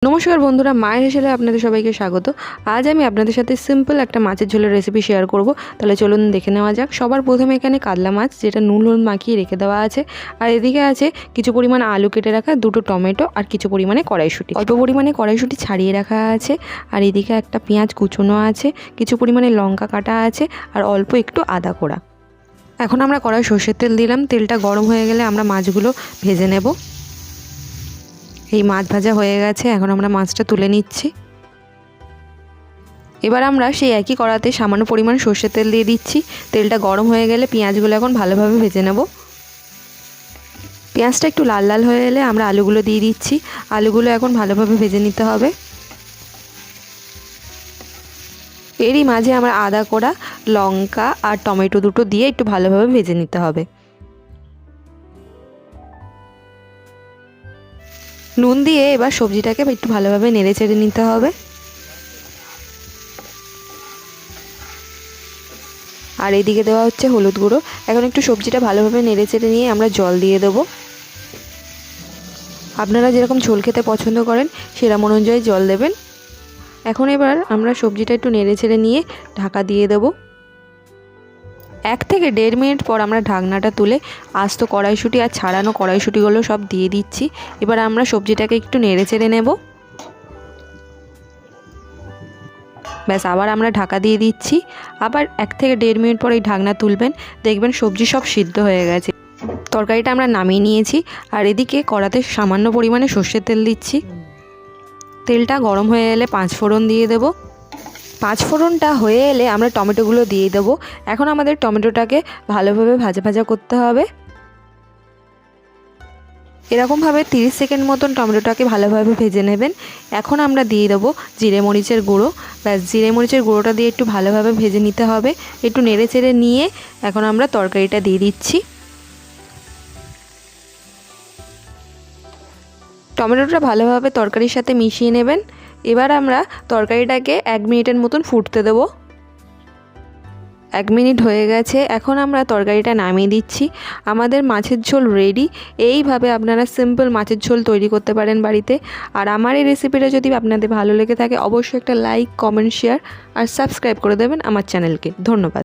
নমস্কার বন্ধুরা, মায়ের হেসেলে আপনাদের সবাইকে স্বাগত। আজ আমি আপনাদের সাথে সিম্পল একটা মাছের ঝোলের রেসিপি শেয়ার করব। তাহলে চলুন দেখে নেওয়া যাক। সবার প্রথমে এখানে কাতলা মাছ, যেটা নুন হলুদ মাখিয়ে রেখে দেওয়া আছে, আর এদিকে আছে কিছু পরিমাণ আলু কেটে রাখা, দুটো টমেটো, আর কিছু পরিমাণে কড়াইশুঁটি। অল্প পরিমাণে কড়াইশুঁটি ছাড়িয়ে রাখা আছে, আর এদিকে একটা পেঁয়াজ কুচোনো আছে, কিছু পরিমাণে লঙ্কা কাটা আছে, আর অল্প একটু আদা কোড়া। এখন আমরা কড়াই সর্ষের তেল দিলাম। তেলটা গরম হয়ে গেলে আমরা মাছগুলো ভেজে নেব। এই মাছ ভাজা হয়ে গেছে, এখন আমরা মাছটা তুলে নিচ্ছি। এবার আমরা সেই একই কড়াতে সামান্য পরিমাণ সর্ষের তেল দিয়ে দিচ্ছি। তেলটা গরম হয়ে গেলে পেঁয়াজগুলো এখন ভালোভাবে ভেজে নেব। পেঁয়াজটা একটু লাল লাল হয়ে এলে আমরা আলুগুলো দিয়ে দিচ্ছি। আলুগুলো এখন ভালোভাবে ভেজে নিতে হবে। এরই মাঝে আমরা আদা কোড়া, লঙ্কা আর টমেটো দুটো দিয়ে একটু ভালোভাবে ভেজে নিতে হবে। নুন দিয়ে এবার সবজিটাকে একটু ভালোভাবে নেড়ে চেড়ে নিতে হবে। আর এদিকে দেওয়া হচ্ছে হলুদ গুঁড়ো। এখন একটু সবজিটা ভালোভাবে নেড়ে চেড়ে নিয়ে আমরা জল দিয়ে দেবো। আপনারা যেরকম ঝোল খেতে পছন্দ করেন সেরকম অনুযায়ী জল দেবেন। এখন এবার আমরা সবজিটা একটু নেড়ে চেড়ে নিয়ে ঢাকা দিয়ে দেবো। 1 থেকে 1.5 মিনিট পর আমরা ঢাকনাটা তুলে আস্ত কড়াইশুঁটি আর ছাড়ানো কড়াইশুঁটিগুলো সব দিয়ে দিচ্ছি। এবার আমরা সবজিটাকে একটু নেড়ে চেড়ে নেব। ব্যাস, আবার আমরা ঢাকা দিয়ে দিচ্ছি। আবার 1 থেকে 1.5 মিনিট পর এই ঢাকনা তুলবেন, দেখবেন সবজি সব সিদ্ধ হয়ে গেছে। তরকারিটা আমরা নামিয়ে নিয়েছি। আর এদিকে কড়াতে সামান্য পরিমাণে সর্ষের তেল দিচ্ছি। তেলটা গরম হয়ে এলে 5 ফোড়ন দিয়ে দেব। 5 ফোড়নটা হয়ে এলে আমরা টমেটোগুলো দিয়ে দেবো। এখন আমাদের টমেটোটাকে ভালোভাবে ভাজা ভাজা করতে হবে। এরকমভাবে 30 সেকেন্ড মতন টমেটোটাকে ভালোভাবে ভেজে নেবেন। এখন আমরা দিয়ে দেবো জিরে মরিচের গুঁড়ো। ব্যাস, জিরে মরিচের গুঁড়োটা দিয়ে একটু ভালোভাবে ভেজে নিতে হবে। একটু নেড়ে চেড়ে নিয়ে এখন আমরা তরকারিটা দিয়ে দিচ্ছি। টমেটোটা ভালোভাবে তরকারির সাথে মিশিয়ে নেবেন। এবার আমরা তরকারিটাকে 1 মিনিটের মতন ফুটতে দেবো। 1 মিনিট হয়ে গেছে, এখন আমরা তরকারিটা নামিয়ে দিচ্ছি। আমাদের মাছের ঝোল রেডি। এইভাবে আপনারা সিম্পল মাছের ঝোল তৈরি করতে পারেন বাড়িতে। আর আমার এই রেসিপিটা যদি আপনাদের ভালো লেগে থাকে অবশ্যই একটা লাইক, কমেন্ট, শেয়ার আর সাবস্ক্রাইব করে দেবেন আমার চ্যানেলকে। ধন্যবাদ।